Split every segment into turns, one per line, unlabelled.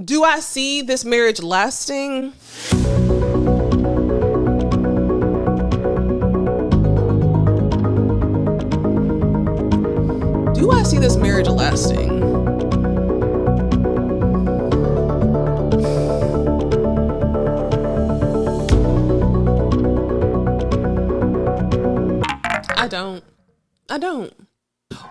Do I see this marriage lasting? Do I see this marriage lasting? I don't.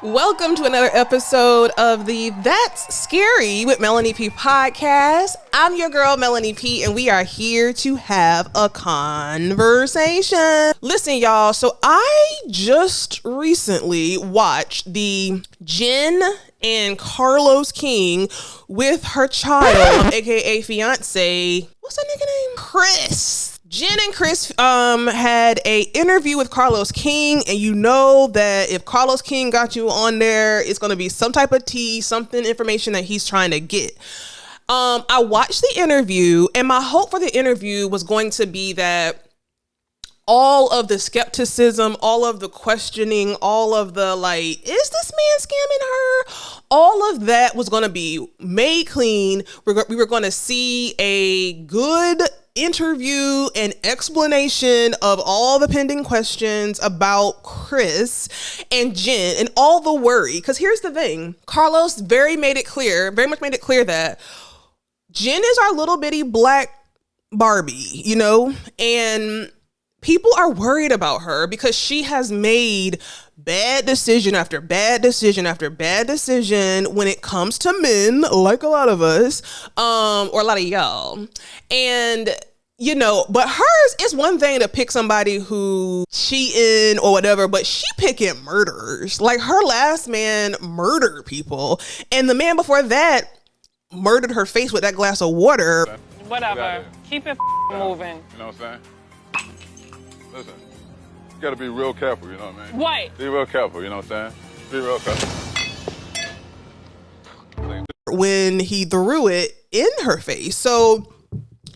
Welcome to another episode of the That's Scary with Meloney P podcast. I'm your girl, Meloney P, and we are here to have a conversation. Listen, y'all, so I just recently watched the Jen and Carlos King with her child, aka fiance, what's that nigga name? Chris. Jen and Chris had a interview with Carlos King, and you know that if Carlos King got you on there, it's going to be some type of tea, something, information that he's trying to get. I watched the interview, and my hope for the interview was going to be that all of the skepticism, all of the questioning, all of the like, is this man scamming her? All of that was going to be made clean. We were going to see a good interview and explanation of all the pending questions about Chris and Jen and all the worry. Because here's the thing, Carlos very much made it clear that Jen is our little bitty black Barbie, you know, and people are worried about her because she has made bad decision after bad decision after bad decision when it comes to men, like a lot of us, or a lot of y'all. And, you know, but hers is one thing to pick somebody who cheating or whatever, but she picking murderers. Like, her last man murdered people, and the man before that murdered her face with that glass of water.
Whatever. Keep it moving.
You know what I'm saying? Listen, you gotta be real careful, you know what I mean?
What?
Be real careful, you know what I'm saying? Be real careful.
When he threw it in her face. So,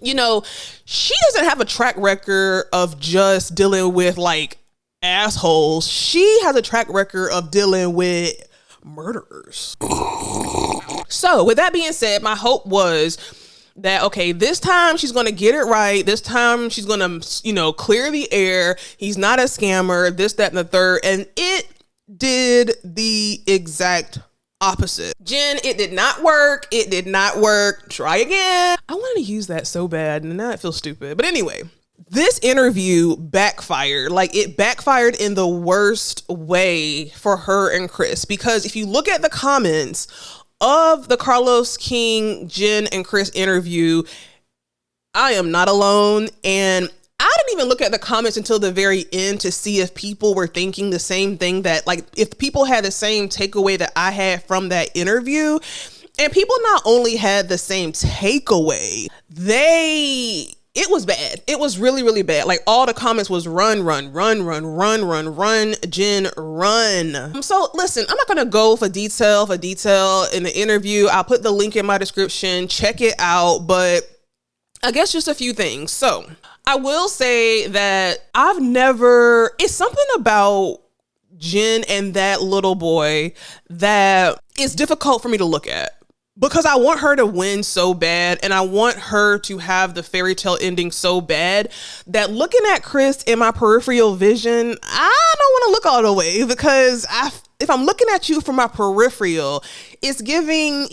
you know, she doesn't have a track record of just dealing with like assholes. She has a track record of dealing with murderers. So with that being said, my hope was that, okay, this time she's going to get it right. This time she's going to, you know, clear the air. He's not a scammer, this, that, and the third. And it did the exact opposite. Jen, it did not work. It did not work. Try again. I wanted to use that so bad, and now it feels stupid. But anyway, this interview backfired. Like, it backfired in the worst way for her and Chris. Because if you look at the comments of the Carlos King, Jen, and Chris interview, I am not alone. And I didn't even look at the comments until the very end to see if people were thinking the same thing, that like if people had the same takeaway that I had from that interview. And people not only had the same takeaway, it was bad. It was really, really bad. Like, all the comments was run, Jen, run. So listen, I'm not going to go for detail in the interview. I'll put the link in my description. Check it out. But I guess just a few things. So I will say that it's something about Jen and that little boy that is difficult for me to look at. Because I want her to win so bad, and I want her to have the fairy tale ending so bad, that looking at Chris in my peripheral vision, I don't want to look all the way, because if I'm looking at you from my peripheral, it's giving,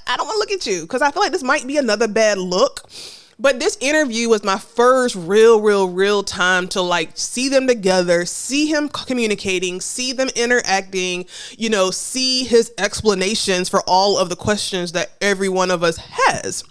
I don't want to look at you, because I feel like this might be another bad look. But this interview was my first real time to like see them together, see him communicating, see them interacting, you know, see his explanations for all of the questions that every one of us has.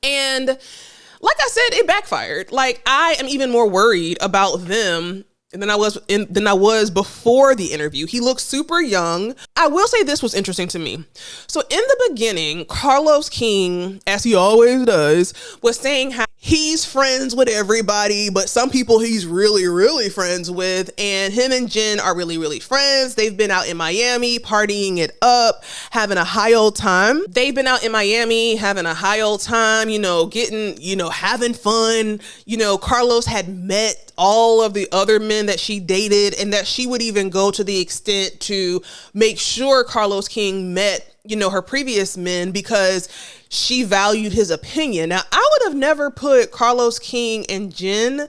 And like I said, it backfired. Like, I am even more worried about them than I was before the interview. He looked super young. I will say this was interesting to me. So in the beginning, Carlos King, as he always does, was saying how he's friends with everybody, but some people he's really friends with, and him and Jen are really friends. They've been out in Miami partying it up, having a high old time. They've been out in Miami having a high old time, you know, getting, you know, having fun. You know, Carlos had met all of the other men that she dated, and that she would even go to the extent to make sure Carlos King met her previous men because she valued his opinion. Now, I would have never put Carlos King and Jen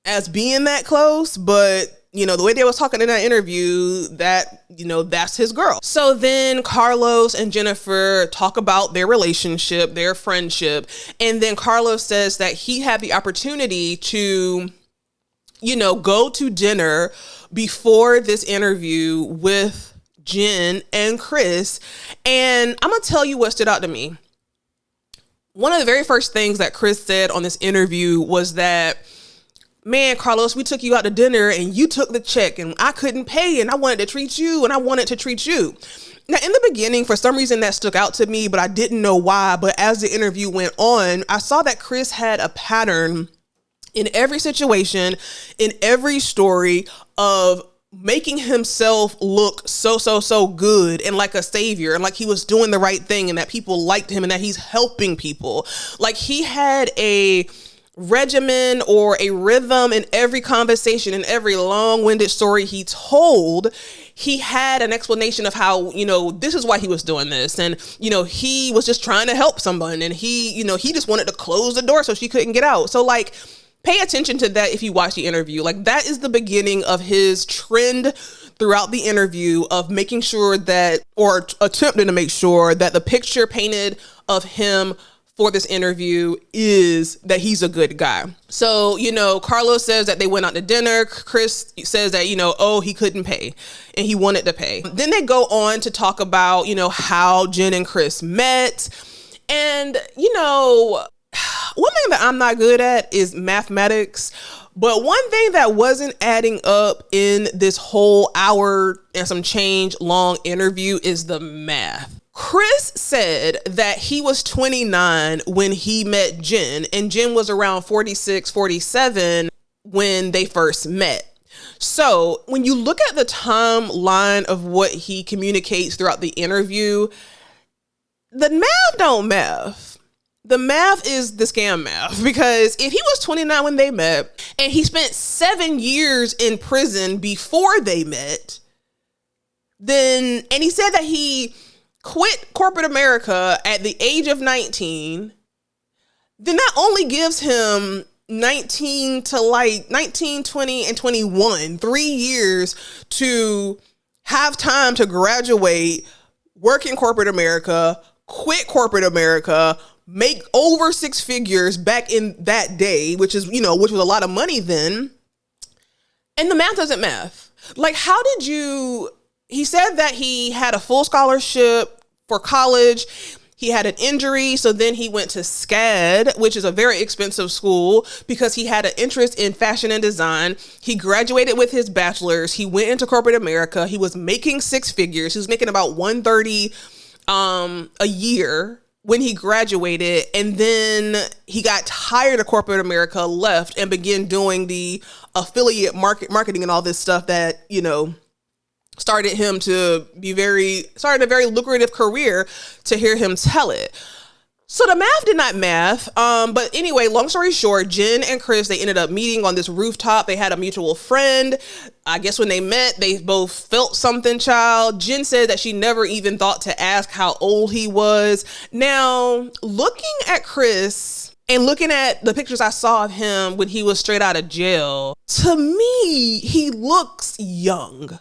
as being that close, but the way they was talking in that interview, that, that's his girl. So then Carlos and Jennifer talk about their relationship, their friendship. And then Carlos says that he had the opportunity to, go to dinner before this interview with Jen and Chris. And I'm going to tell you what stood out to me. One of the very first things that Chris said on this interview was that, man, Carlos, we took you out to dinner and you took the check and I couldn't pay and I wanted to treat you and I wanted to treat you. Now, in the beginning, for some reason that stuck out to me, but I didn't know why. But as the interview went on, I saw that Chris had a pattern in every situation, in every story of making himself look so good and like a savior and like he was doing the right thing and that people liked him and that he's helping people. Like he had a regimen or a rhythm in every conversation, in every long-winded story he told. He had an explanation of how, this is why he was doing this. And, he was just trying to help someone. And he just wanted to close the door so she couldn't get out. So like, pay attention to that if you watch the interview. Like that is the beginning of his trend throughout the interview of making sure that, or attempting to make sure that the picture painted of him for this interview is that he's a good guy. So, Carlos says that they went out to dinner. Chris says that, he couldn't pay and he wanted to pay. Then they go on to talk about, how Jen and Chris met. And, one thing that I'm not good at is mathematics. But one thing that wasn't adding up in this whole hour and some change long interview is the math. Chris said that he was 29 when he met Jen, and Jen was around 46, 47 when they first met. So when you look at the timeline of what he communicates throughout the interview, the math don't math. The math is the scam math, because if he was 29 when they met and he spent 7 years in prison before they met, and he said that he quit corporate America at the age of 19, then that only gives him 19 to 19, 20, and 21, 3 years to have time to graduate, work in corporate America, quit corporate America, make over 6 figures back in that day, which was a lot of money then. And the math doesn't math. Like, he said that he had a full scholarship for college. He had an injury, so then he went to SCAD, which is a very expensive school, because he had an interest in fashion and design. He graduated with his bachelor's. He went into corporate America. He was making 6 figures. He was making about $130 a year when he graduated, and then he got tired of corporate America, left, and began doing the affiliate marketing and all this stuff that, started a very lucrative career, to hear him tell it. So the math did not math. But anyway, long story short, Jen and Chris, they ended up meeting on this rooftop. They had a mutual friend. I guess when they met, they both felt something, child. Jen said that she never even thought to ask how old he was. Now, looking at Chris and looking at the pictures I saw of him when he was straight out of jail, to me, he looks young.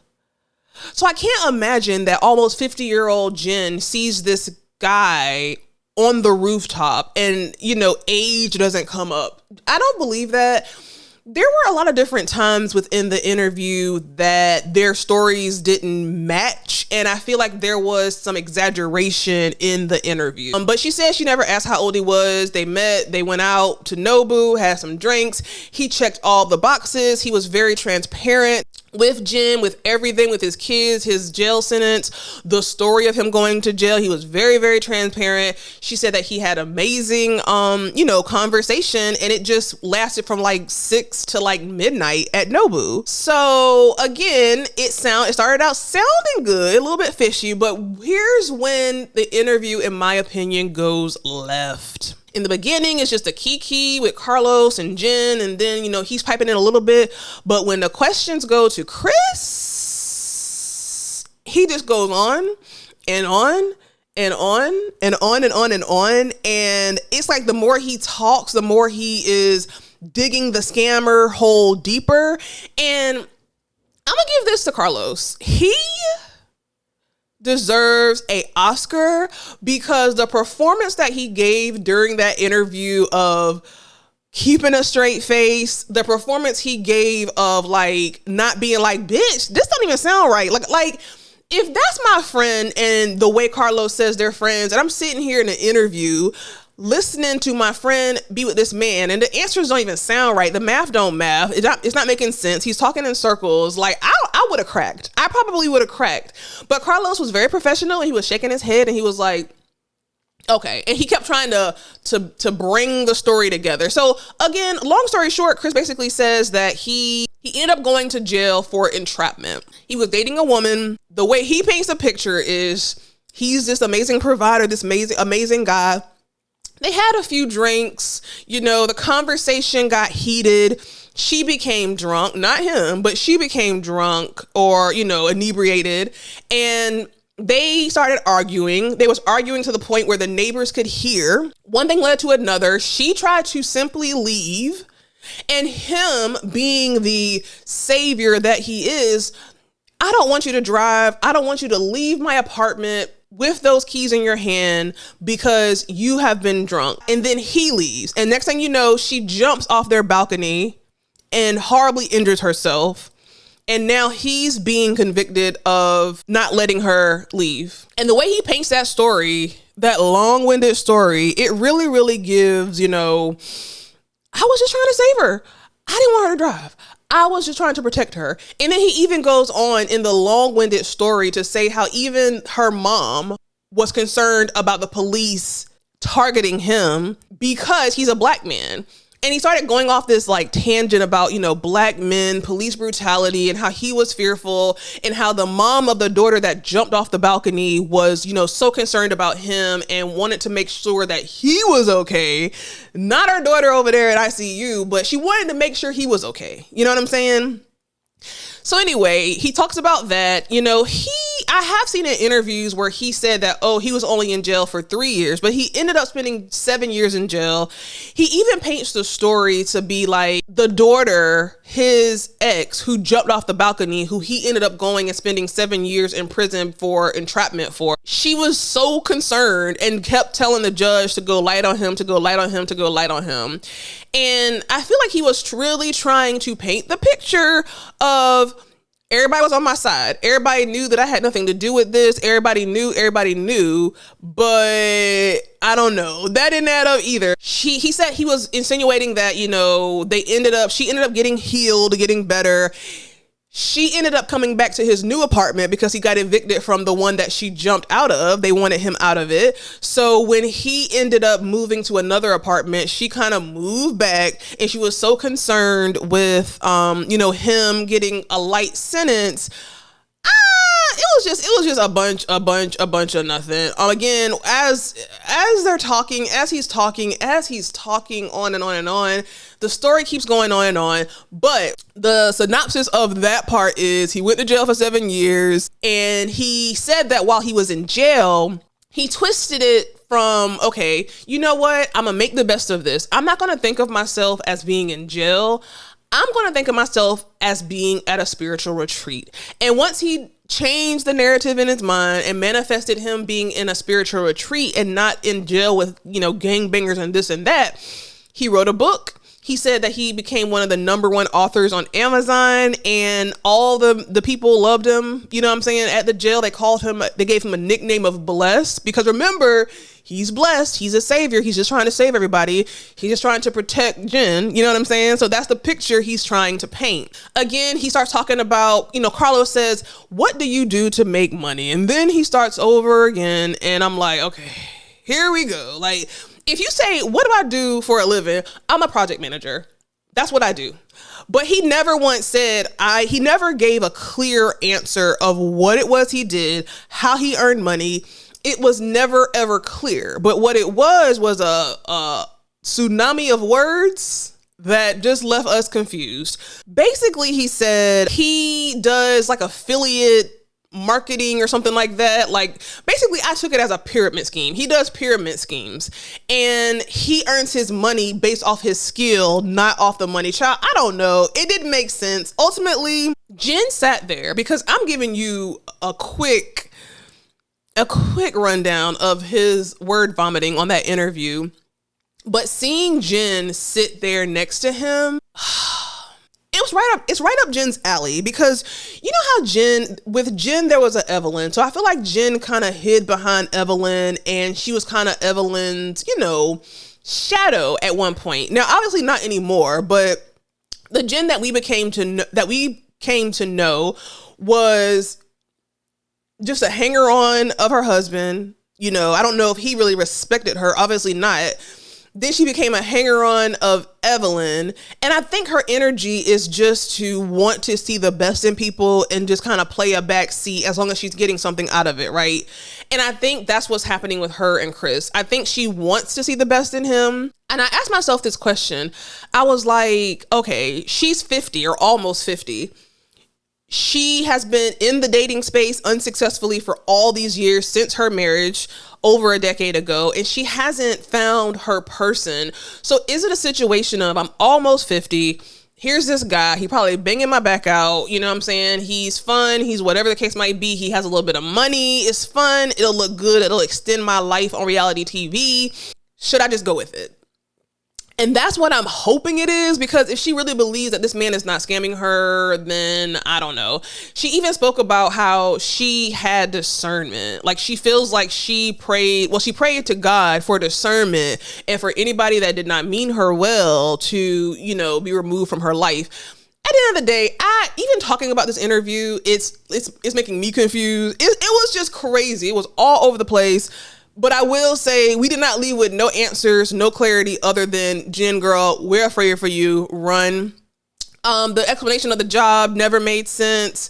So I can't imagine that almost 50-year-old Jen sees this guy on the rooftop and, age doesn't come up. I don't believe that. There were a lot of different times within the interview that their stories didn't match, and I feel like there was some exaggeration in the interview. But she said she never asked how old he was. They met, they went out to Nobu, had some drinks. He checked all the boxes. He was very transparent with Jen, with everything, with his kids, his jail sentence, the story of him going to jail. He was very, very transparent. She said that he had amazing, conversation, and it just lasted from 6 to midnight at Nobu. So again, it started out sounding good, a little bit fishy, but here's when the interview, in my opinion, goes left. In the beginning, it's just a kiki with Carlos and Jen, and then, he's piping in a little bit. But when the questions go to Chris, he just goes on and on and on and on and on and on. And it's like the more he talks, the more he is digging the scammer hole deeper. And I'm gonna give this to Carlos. He deserves an Oscar because the performance that he gave during that interview of keeping a straight face, the performance he gave of like not being like, bitch, this don't even sound right. Like if that's my friend and the way Carlos says they're friends, and I'm sitting here in an interview listening to my friend be with this man and the answers don't even sound right. The math don't math. It's not making sense. He's talking in circles. Like I would have cracked. I probably would have cracked. But Carlos was very professional and he was shaking his head and he was like, okay. And he kept trying to bring the story together. So again, long story short, Chris basically says that he ended up going to jail for entrapment. He was dating a woman. The way he paints the picture is he's this amazing provider, this amazing guy. They had a few drinks, the conversation got heated. She became drunk, not him, but she became drunk or, inebriated. And they started arguing. They was arguing to the point where the neighbors could hear. One thing led to another. She tried to simply leave. And him being the savior that he is, I don't want you to drive. I don't want you to leave my apartment with those keys in your hand because you have been drunk. And then he leaves. And next thing you know, she jumps off their balcony and horribly injures herself. And now he's being convicted of not letting her leave. And the way he paints that story, that long-winded story, it really, really gives, I was just trying to save her. I didn't want her to drive. I was just trying to protect her. And then he even goes on in the long-winded story to say how even her mom was concerned about the police targeting him because he's a black man. And he started going off this like tangent about, black men, police brutality, and how he was fearful, and how the mom of the daughter that jumped off the balcony was, so concerned about him and wanted to make sure that he was okay. Not her daughter over there at ICU, but she wanted to make sure he was okay. You know what I'm saying? So anyway, he talks about that, I have seen in interviews where he said that, he was only in jail for 3 years, but he ended up spending 7 years in jail. He even paints the story to be like the daughter, his ex who jumped off the balcony, who he ended up going and spending 7 years in prison for entrapment for. She was so concerned and kept telling the judge to go light on him, to go light on him, to go light on him. And I feel like he was really trying to paint the picture of everybody was on my side. Everybody knew that I had nothing to do with this. Everybody knew, but I don't know. That didn't add up either. He said he was insinuating that, she ended up getting healed, getting better. She ended up coming back to his new apartment because he got evicted from the one that she jumped out of. They wanted him out of it. So when he ended up moving to another apartment, she kind of moved back, and she was so concerned with, him getting a light sentence. It was just a bunch of nothing. Again, as he's talking on and on and on, the story keeps going on and on. But the synopsis of that part is he went to jail for 7 years, and he said that while he was in jail, he twisted it from, okay, you know what? I'm gonna make the best of this. I'm not gonna think of myself as being in jail. I'm gonna think of myself as being at a spiritual retreat. And once he changed the narrative in his mind and manifested him being in a spiritual retreat and not in jail with, gangbangers and this and that, he wrote a book. He said that he became one of the #1 authors on Amazon, and all the people loved him. You know what I'm saying? At the jail, they gave him a nickname of Blessed, because remember, he's blessed. He's a savior. He's just trying to save everybody. He's just trying to protect Jen. You know what I'm saying? So that's the picture he's trying to paint. Again, he starts talking about, Carlos says, what do you do to make money? And then he starts over again. And I'm like, okay, here we go. Like, if you say, what do I do for a living? I'm a project manager. That's what I do. But he never once said, he never gave a clear answer of what it was he did, how he earned money. It was never, ever clear. But what it was a tsunami of words that just left us confused. Basically, he said he does like affiliate marketing or something like that. Like, basically, I took it as a pyramid scheme. He does pyramid schemes, and he earns his money based off his skill, not off the money. Child, I don't know. It didn't make sense. Ultimately, Jen sat there, because I'm giving you a quick rundown of his word vomiting on that interview. But seeing Jen sit there next to him, it's right up Jen's alley, because you know how with Jen there was an Evelyn. So I feel like Jen kind of hid behind Evelyn, and she was kind of Evelyn's, shadow at one point. Now, obviously not anymore, but the Jen that we came to know was just a hanger-on of her husband. I don't know if he really respected her. Obviously not. Then she became a hanger-on of Evelyn. And I think her energy is just to want to see the best in people and just kind of play a back seat as long as she's getting something out of it, right? And I think that's what's happening with her and Chris. I think she wants to see the best in him. And I asked myself this question. I was like, okay, she's 50 or almost 50. She has been in the dating space unsuccessfully for all these years since her marriage over a decade ago, and she hasn't found her person. So is it a situation of, I'm almost 50, here's this guy, he probably banging my back out, you know what I'm saying? He's fun, he's whatever the case might be, he has a little bit of money, it's fun, it'll look good, it'll extend my life on reality TV. Should I just go with it? And that's what I'm hoping it is, because if she really believes that this man is not scamming her, then I don't know. She even spoke about how she had discernment. Like, she feels like she prayed to God for discernment and for anybody that did not mean her well to, be removed from her life. At the end of the day, even talking about this interview, it's making me confused. It was just crazy. It was all over the place. But I will say, we did not leave with no answers, no clarity, other than, Jen, girl, we're afraid for you, run. The explanation of the job never made sense.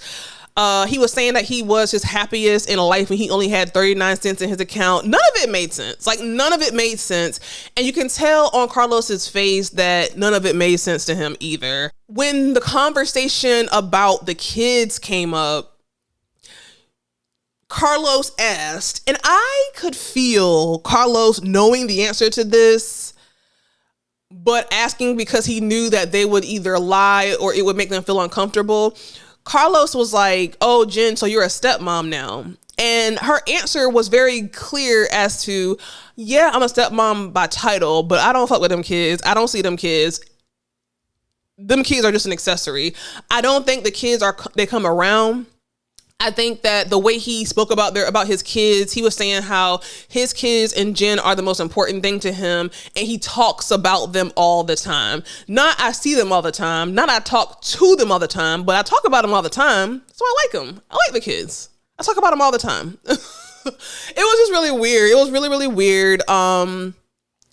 He was saying that he was his happiest in life when he only had 39 cents in his account. None of it made sense. Like, none of it made sense. And you can tell on Carlos's face that none of it made sense to him either. When the conversation about the kids came up, Carlos asked, and I could feel Carlos knowing the answer to this, but asking because he knew that they would either lie or it would make them feel uncomfortable. Carlos was like, oh, Jen, so you're a stepmom now. And her answer was very clear as to, yeah, I'm a stepmom by title, but I don't fuck with them kids. I don't see them kids. Them kids are just an accessory. I don't think the kids they come around. I think that the way he spoke about his kids, he was saying how his kids and Jen are the most important thing to him, and he talks about them all the time. Not I see them all the time, not I talk to them all the time, but I talk about them all the time, so I like them. I like the kids. I talk about them all the time. It was just really weird. It was really, really weird.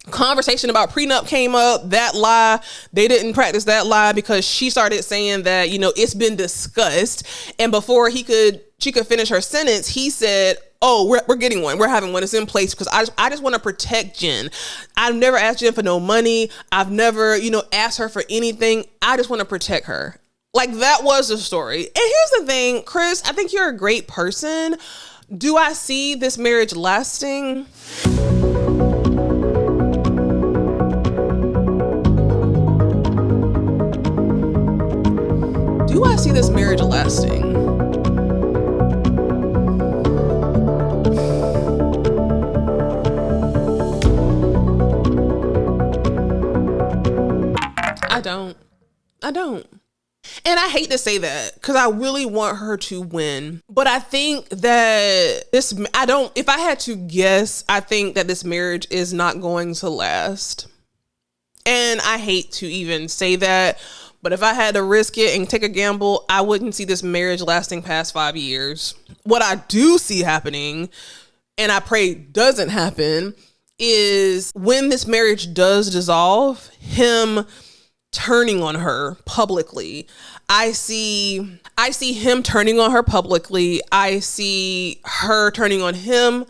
Conversation about prenup came up. That lie, they didn't practice that lie, because she started saying that, it's been discussed. And before she could finish her sentence, he said, oh, we're getting one. We're having one. It's in place, because I just want to protect Jen. I've never asked Jen for no money. I've never, asked her for anything. I just want to protect her. Like, that was the story. And here's the thing, Chris, I think you're a great person. Do I see this marriage lasting? Do I see this marriage lasting? I don't. And I hate to say that, because I really want her to win. But I think that if I had to guess, I think that this marriage is not going to last. And I hate to even say that, but if I had to risk it and take a gamble, I wouldn't see this marriage lasting past 5 years. What I do see happening, and I pray doesn't happen, is when this marriage does dissolve, him turning on her publicly. I see him turning on her publicly. I see her turning on him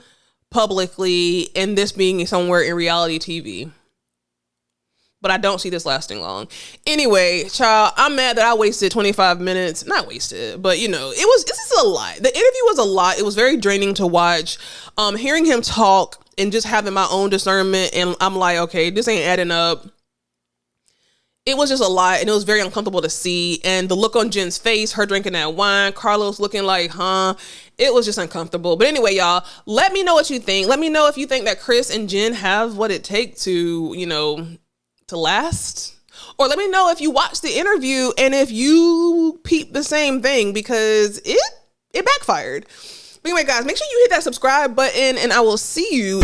publicly, and this being somewhere in reality TV. but I don't see this lasting long. Anyway, child, I'm mad that I wasted 25 minutes. Not wasted, but this is a lot. The interview was a lot. It was very draining to watch. Hearing him talk and just having my own discernment, and I'm like, okay, this ain't adding up. It was just a lot, and it was very uncomfortable to see. And the look on Jen's face, her drinking that wine, Carlos looking like, it was just uncomfortable. But anyway, y'all, let me know what you think. Let me know if you think that Chris and Jen have what it takes to, to last. Or let me know if you watched the interview and if you peeped the same thing, because it backfired. But anyway, guys, make sure you hit that subscribe button, and I will see you